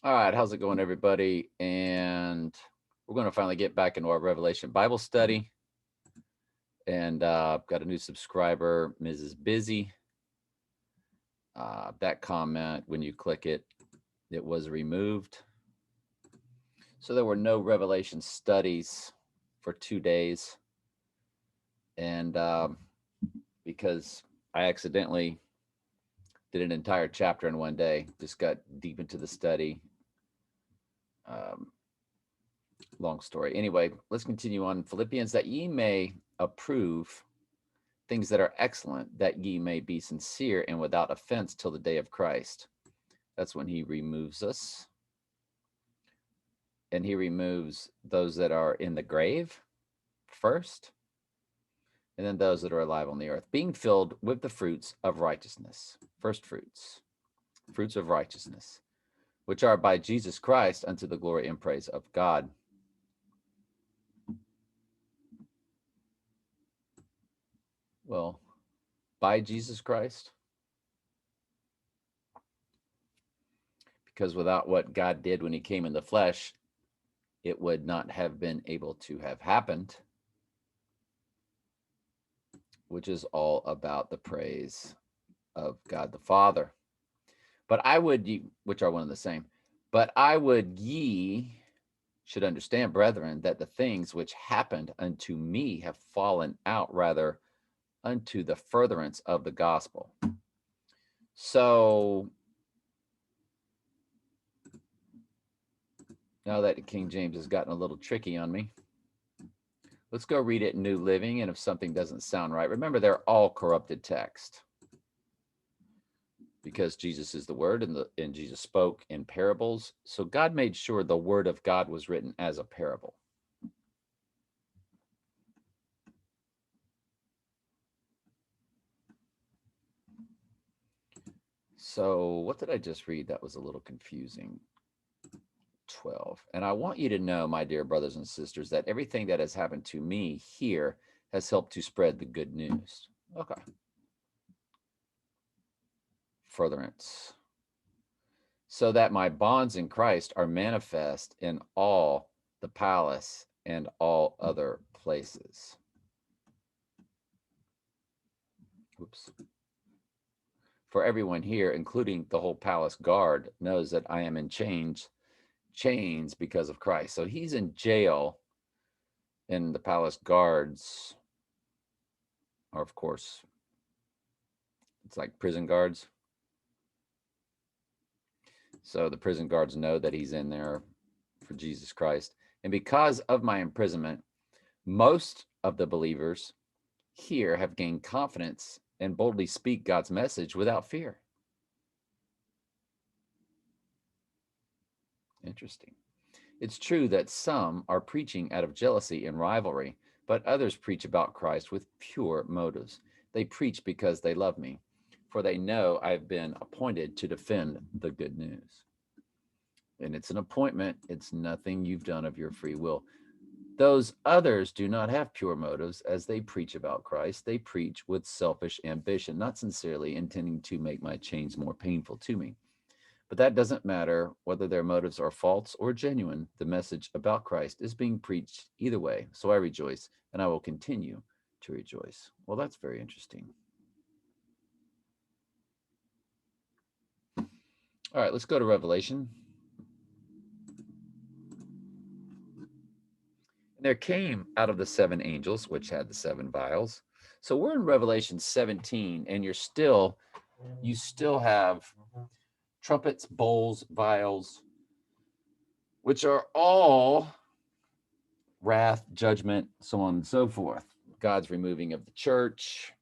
All right, how's it going, everybody? And we're going to finally get back into our Revelation Bible study. And got a new subscriber, Mrs. Busy. That comment, when you click it, it was removed. So there were no Revelation studies for 2 days. And because I accidentally did an entire chapter in one day, just got deep into the study. Long story. Anyway, let's continue on. Philippians, that ye may approve things that are excellent, that ye may be sincere and without offense till the day of Christ. That's when he removes us. And he removes those that are in the grave first, and then those that are alive on the earth, being filled with the fruits of righteousness. First fruits, fruits of righteousness, which are by Jesus Christ unto the glory and praise of God. Well, by Jesus Christ, because without what God did when he came in the flesh, it would not have been able to have happened, which is all about the praise of God the Father. But I would, which are one and the same, but I would ye should understand, brethren, that the things which happened unto me have fallen out rather unto the furtherance of the gospel. So now that King James has gotten a little tricky on me, let's go read it in New Living. And if something doesn't sound right, remember they're all corrupted text, because Jesus is the word, and Jesus spoke in parables. So God made sure the word of God was written as a parable. So what did I just read? That was a little confusing. 12. And I want you to know, my dear brothers and sisters, that everything that has happened to me here has helped to spread the good news. Okay. Furtherance. So that my bonds in Christ are manifest in all the palace and all other places. Oops. For everyone here, including the whole palace guard, knows that I am in chains because of Christ. So he's in jail, and the palace guards are, of course, it's like prison guards. So the prison guards know that he's in there for Jesus Christ. And because of my imprisonment, most of the believers here have gained confidence and boldly speak God's message without fear. Interesting. It's true that some are preaching out of jealousy and rivalry, but others preach about Christ with pure motives. They preach because they love me, for they know I've been appointed to defend the good news. And it's an appointment. It's nothing you've done of your free will. Those others do not have pure motives as they preach about Christ. They preach with selfish ambition, not sincerely intending to make my chains more painful to me. But that doesn't matter whether their motives are false or genuine. The message about Christ is being preached either way. So I rejoice, and I will continue to rejoice. Well, that's very interesting. All right, let's go to Revelation. And there came out of the seven angels, which had the seven vials. So we're in Revelation 17, and you still have trumpets, bowls, vials, which are all wrath, judgment, so on and so forth. God's removing of the church.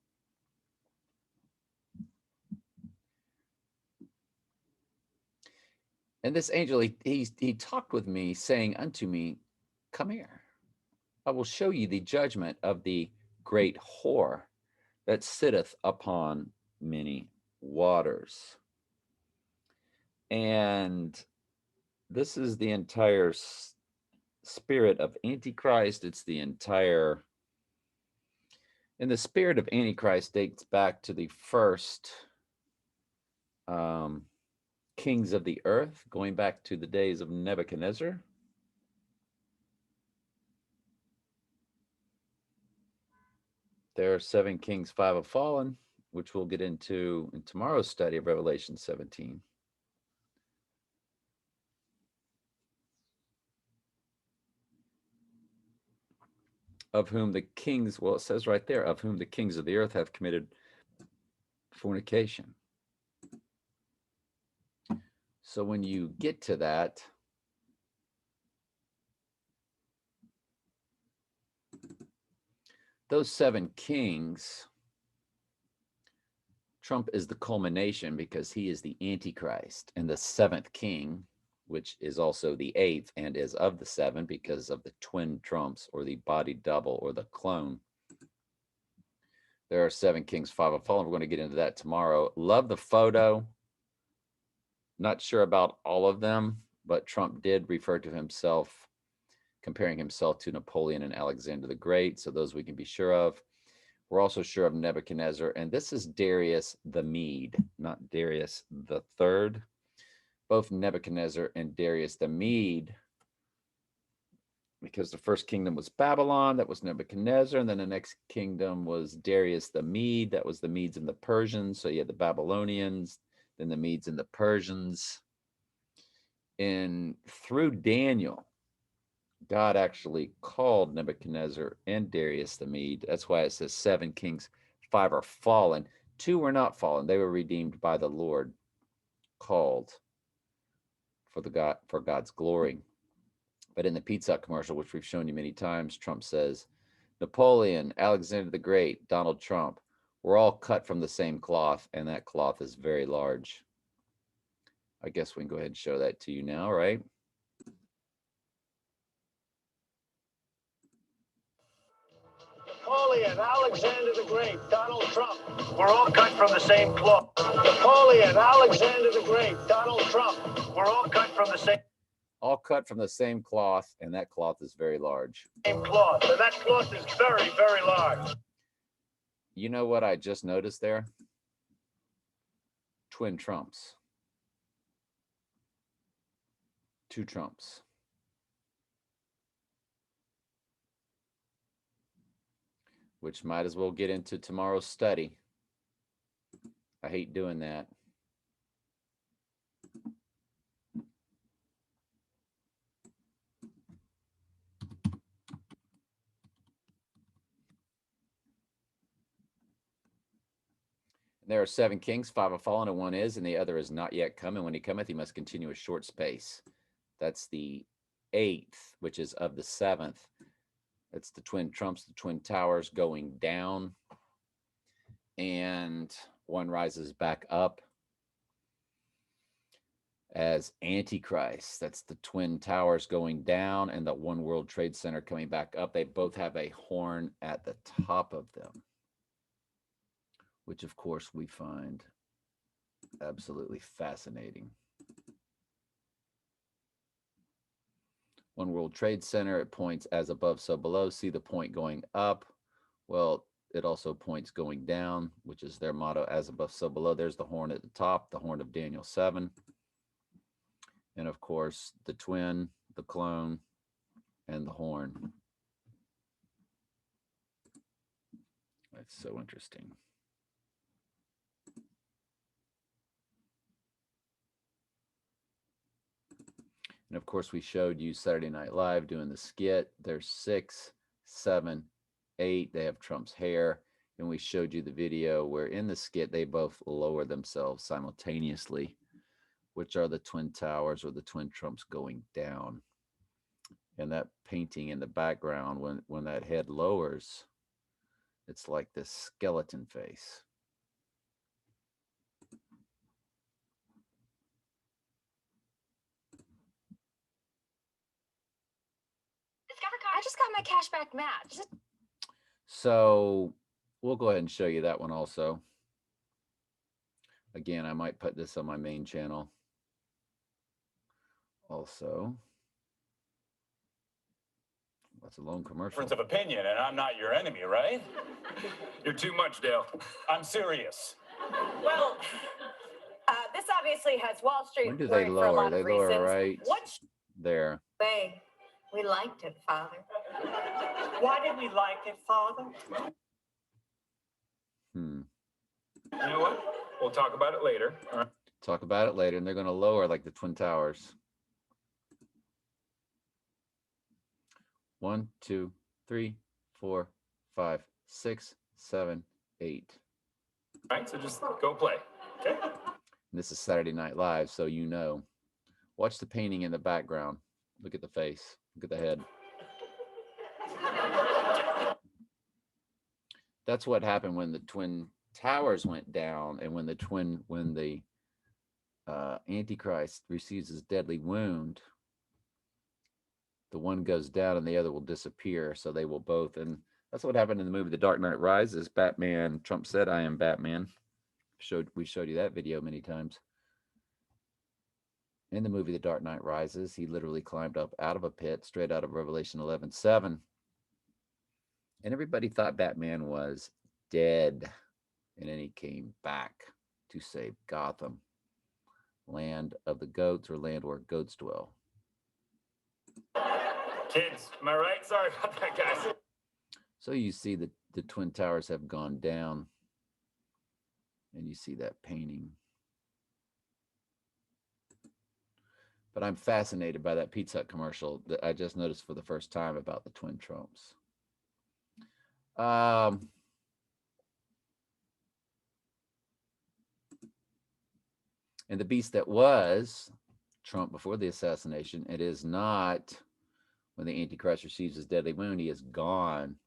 And this angel, he talked with me, saying unto me, come here. I will show you the judgment of the great whore that sitteth upon many waters. And this is the entire spirit of Antichrist. It's the entire, and the spirit of Antichrist dates back to the first kings of the earth, going back to the days of Nebuchadnezzar. There are 7 kings, 5 have fallen, which we'll get into in tomorrow's study of Revelation 17. Of whom the kings, well, it says right there, of whom the kings of the earth have committed fornication. So when you get to that, those 7 kings, Trump is the culmination because he is the Antichrist, and the 7th king, which is also the 8th and is of the 7 because of the twin trumps or the body double or the clone. There are 7 kings, 5 have fallen. We're going to get into that tomorrow. Love the photo. Not sure about all of them, but Trump did refer to himself, comparing himself to Napoleon and Alexander the Great. So those we can be sure of. We're also sure of Nebuchadnezzar. And this is Darius the Mede, not Darius the Third. Both Nebuchadnezzar and Darius the Mede, because the first kingdom was Babylon, that was Nebuchadnezzar, and then the next kingdom was Darius the Mede, that was the Medes and the Persians. So you had the Babylonians, then the Medes and the Persians. And through Daniel, God actually called Nebuchadnezzar and Darius the Mede. That's why it says 7 kings, 5 are fallen. 2 were not fallen. They were redeemed by the Lord, called for God's glory. But in the Pizza Hut commercial, which we've shown you many times, Trump says, Napoleon, Alexander the Great, Donald Trump, we're all cut from the same cloth, and that cloth is very large. I guess we can go ahead and show that to you now, right? Napoleon, Alexander the Great, Donald Trump, we're all cut from the same cloth. Napoleon, Alexander the Great, Donald Trump, we're all cut from the same... All cut from the same cloth, and that cloth is very large. Same cloth, and that cloth is very, very large. You know what I just noticed there? Twin Trumps. 2 Trumps. Which might as well get into tomorrow's study. I hate doing that. There are 7 kings, 5 have fallen, and 1 is, and the other is not yet come. And when he cometh, he must continue a short space. That's the 8th, which is of the 7th. That's the twin trumps, the twin towers going down. And 1 rises back up as Antichrist. That's the twin towers going down and the One World Trade Center coming back up. They both have a horn at the top of them, which of course we find absolutely fascinating. One World Trade Center, it points as above, so below. See the point going up? Well, it also points going down, which is their motto, as above, so below. There's the horn at the top, the horn of Daniel 7. And of course, the twin, the clone, and the horn. That's so interesting. And of course, we showed you Saturday Night Live doing the skit. There's 6, 7, 8. They have Trump's hair. And we showed you the video where in the skit, they both lower themselves simultaneously, which are the twin towers or the twin Trumps going down. And that painting in the background, when that head lowers, it's like this skeleton face. I just got my cashback match. So we'll go ahead and show you that one also. Again, I might put this on my main channel also. That's a long commercial. Difference of opinion, and I'm not your enemy, right? You're too much, Dale. I'm serious. Well, this obviously has Wall Street When do they worried for a lower? lot They of lower reasons. right What there. say? We liked it, Father. Why did we like it, Father? Hmm. You know what? We'll talk about it later. All right. Talk about it later, and they're going to lower like the Twin Towers. 1, 2, 3, 4, 5, 6, 7, 8. All right, so just go play. Okay. And this is Saturday Night Live, so you know. Watch the painting in the background. Look at the face. Look at the head. That's what happened when the Twin Towers went down, and when the Antichrist receives his deadly wound, the one goes down and the other will disappear. So they will both, and that's what happened in the movie The Dark Knight Rises. Batman, Trump said, "I am Batman." We showed you that video many times. In the movie The Dark Knight Rises, he literally climbed up out of a pit, straight out of Revelation 11:7. And everybody thought Batman was dead. And then he came back to save Gotham, land of the goats, or land where goats dwell. Kids, am I right? Sorry about that, guys. So you see that the Twin Towers have gone down, and you see that painting. But I'm fascinated by that Pizza Hut commercial that I just noticed for the first time about the twin Trumps. And the beast that was Trump before the assassination, it is not when the Antichrist receives his deadly wound, he is gone.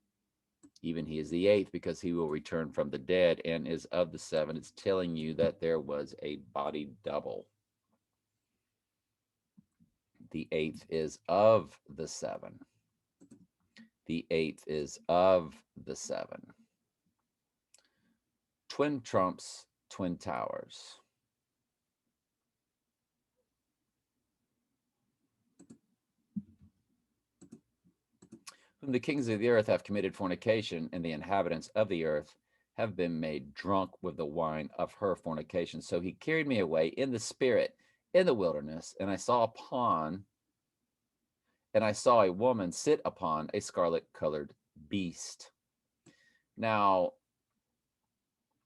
Even he is the 8th, because he will return from the dead and is of the 7. It's telling you that there was a body double. The 8th is of the 7. The 8th is of the 7. Twin Trumps, Twin Towers. Whom the kings of the earth have committed fornication, and the inhabitants of the earth have been made drunk with the wine of her fornication. So he carried me away in the spirit in the wilderness, and I saw a woman sit upon a scarlet-colored beast. Now,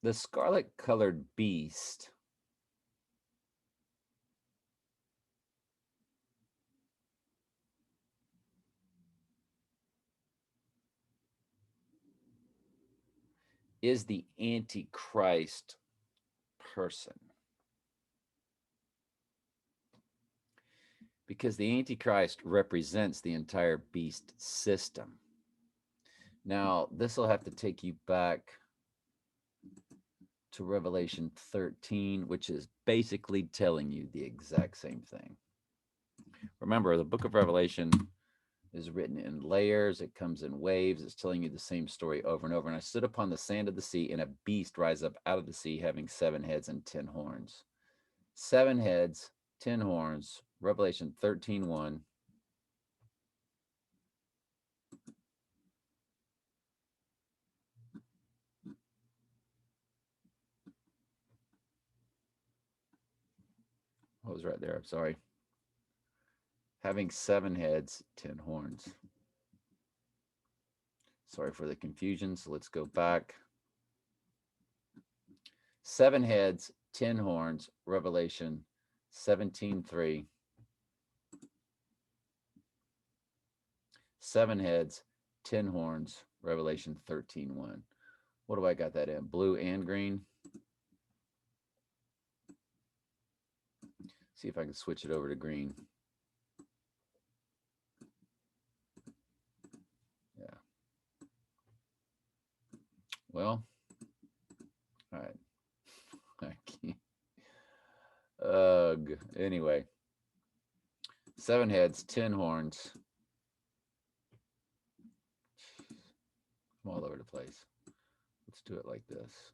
the scarlet-colored beast is the Antichrist person. Because the Antichrist represents the entire beast system. Now, this will have to take you back to Revelation 13, which is basically telling you the exact same thing. Remember, the book of Revelation is written in layers. It comes in waves. It's telling you the same story over and over. And I stood upon the sand of the sea, and a beast rise up out of the sea, having 7 heads and 10 horns. 7 heads, 10 horns. Revelation 13:1. I was right there. I'm sorry. Having 7 heads, 10 horns. Sorry for the confusion. So let's go back. 7 heads, 10 horns. Revelation 17:3. 7 heads, 10 horns. Revelation 13:1. What do I got that in? Blue and green. See if I can switch it over to green. Yeah. Well, all right. I can't. Ugh. Anyway, 7 heads, 10 horns. I'm all over the place. Let's do it like this.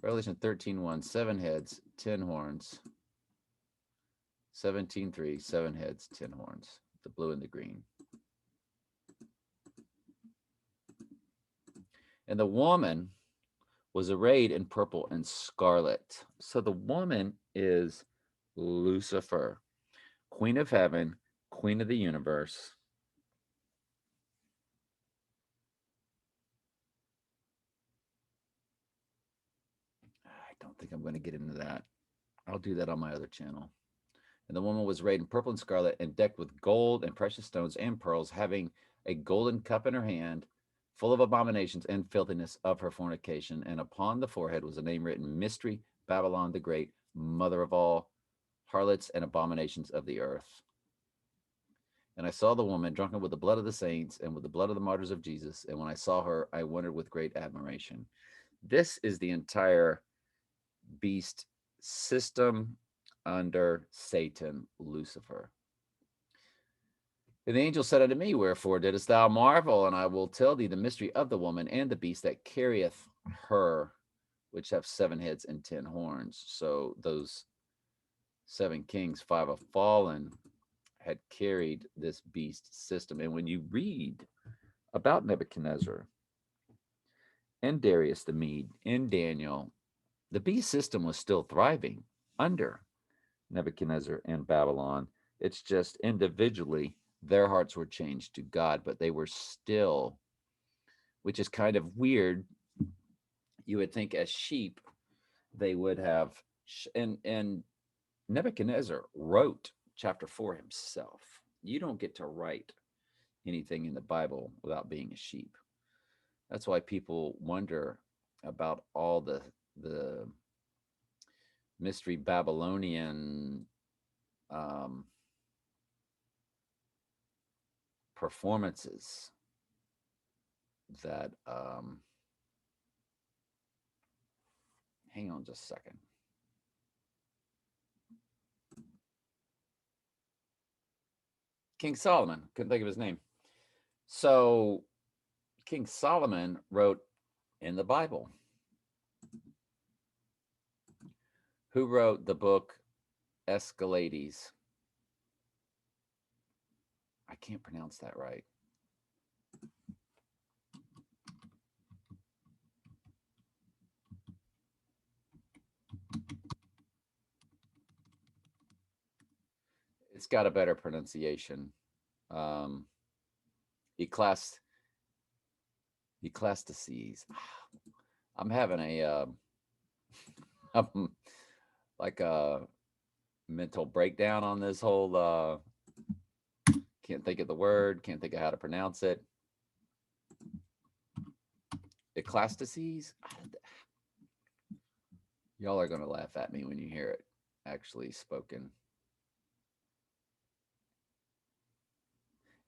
Revelation 13:1. 7 heads, 10 horns. 17:3. 7 heads, 10 horns. The blue and the green. And the woman was arrayed in purple and scarlet. So the woman is Lucifer, queen of heaven, queen of the universe. I don't think I'm going to get into that. I'll do that on my other channel. And the woman was arrayed in purple and scarlet and decked with gold and precious stones and pearls, having a golden cup in her hand, full of abominations and filthiness of her fornication. And upon the forehead was a name written, Mystery, Babylon the Great, mother of all harlots and abominations of the earth. And I saw the woman drunken with the blood of the saints and with the blood of the martyrs of Jesus. And when I saw her, I wondered with great admiration. This is the entire beast system under Satan, Lucifer. And the angel said unto me, Wherefore didst thou marvel? And I will tell thee the mystery of the woman and the beast that carrieth her, which have 7 heads and 10 horns. So those 7 kings, 5 have fallen, had carried this beast system. And when you read about Nebuchadnezzar and Darius the Mede in Daniel, the beast system was still thriving under Nebuchadnezzar and Babylon. It's just individually their hearts were changed to God, but they were still, which is kind of weird. You would think as sheep they would have, and Nebuchadnezzar wrote chapter 4 himself. You don't get to write anything in the Bible without being a sheep. That's why people wonder about all the mystery Babylonian performances that hang on just a second. King Solomon, couldn't think of his name. So King Solomon wrote in the Bible. Who wrote the book Escalades? I can't pronounce that right. It's got a better pronunciation. Ecclesiastes. I'm having a like a mental breakdown on this whole. Can't think of the word. Can't think of how to pronounce it. Ecclesiastes. Y'all are going to laugh at me when you hear it actually spoken.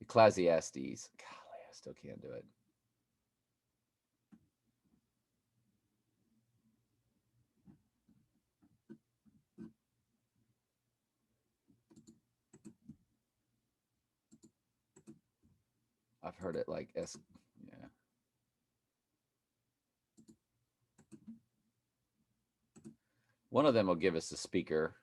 Ecclesiastes. Golly, I still can't do it. I've heard it like yeah. One of them will give us a speaker.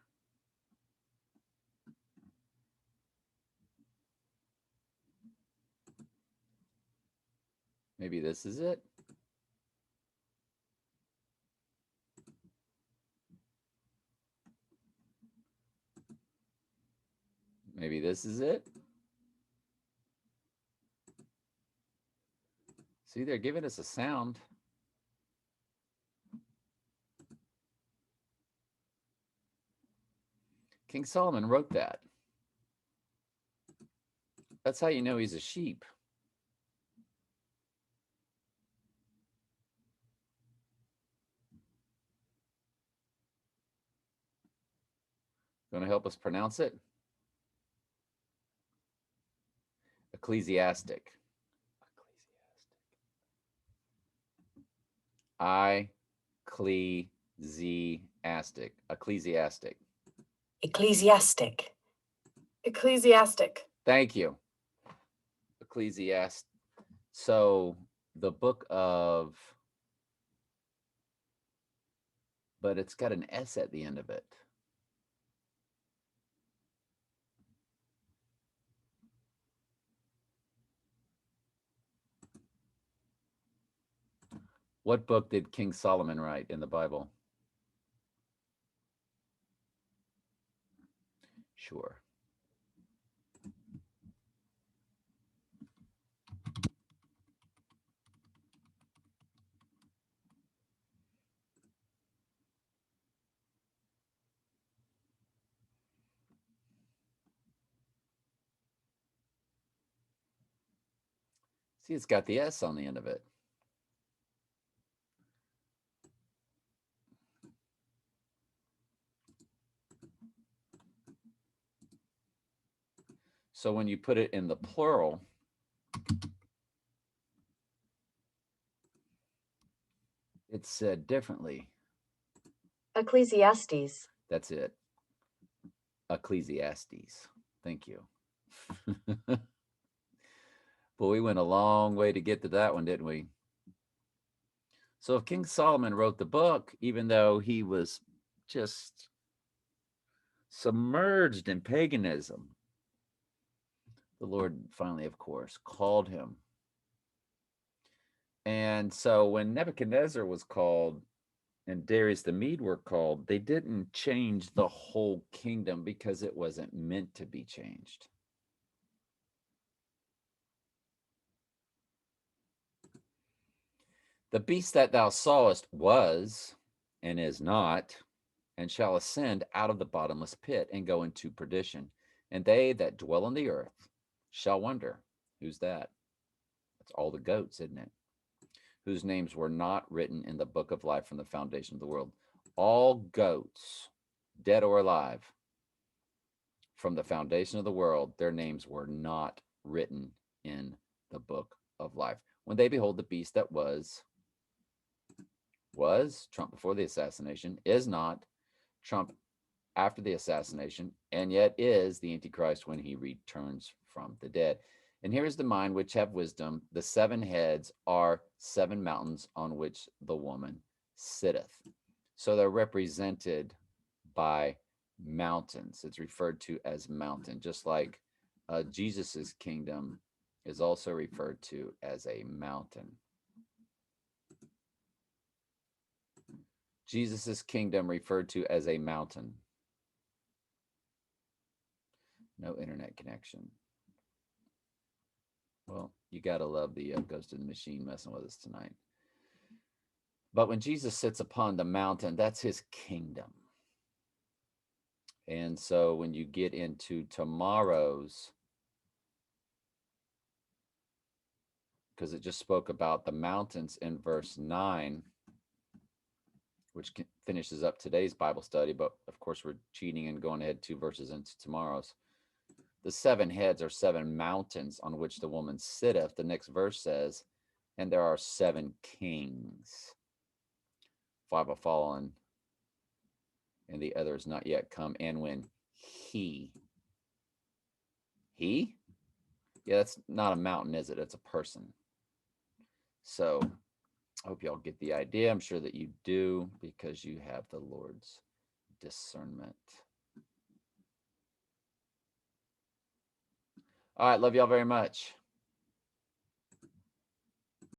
Maybe this is it. Maybe this is it. See, they're giving us a sound. King Solomon wrote that. That's how you know he's a sheep. Going to help us pronounce it? Ecclesiastic. Ecclesiastic. Ecclesiastic. Ecclesiastic. Ecclesiastic. Thank you. Ecclesiastic. So the book of, but it's got an S at the end of it. What book did King Solomon write in the Bible? sure. See, it's got the S on the end of it. So when you put it in the plural, it's said differently. Ecclesiastes. That's it. Ecclesiastes. Thank you. But we went a long way to get to that one, didn't we? So if King Solomon wrote the book, even though he was just submerged in paganism, the Lord finally, of course, called him. And so when Nebuchadnezzar was called and Darius the Mede were called, they didn't change the whole kingdom because it wasn't meant to be changed. The beast that thou sawest was and is not, and shall ascend out of the bottomless pit and go into perdition. And they that dwell on the earth shall wonder. Who's that? That's all the goats, isn't it? Whose names were not written in the book of life from the foundation of the world. All goats, dead or alive, from the foundation of the world, their names were not written in the book of life. When they behold the beast that was, Trump before the assassination, is not, Trump after the assassination, and yet is the Antichrist when he returns from the dead. And here is the mind which have wisdom. The 7 heads are 7 mountains on which the woman sitteth. So they're represented by mountains. It's referred to as mountain, just like Jesus's kingdom is also referred to as a mountain. Jesus's kingdom referred to as a mountain. No internet connection. Well, you got to love the ghost of the machine messing with us tonight. But when Jesus sits upon the mountain, that's his kingdom. And so when you get into tomorrow's, because it just spoke about the mountains in verse 9, which finishes up today's Bible study, but of course we're cheating and going ahead 2 verses into tomorrow's. The 7 heads are 7 mountains on which the woman sitteth. The next verse says, and there are 7 kings. 5 have fallen, and the other is not yet come. And when he? Yeah, that's not a mountain, is it? It's a person. So I hope y'all get the idea. I'm sure that you do, because you have the Lord's discernment. All right, love y'all very much.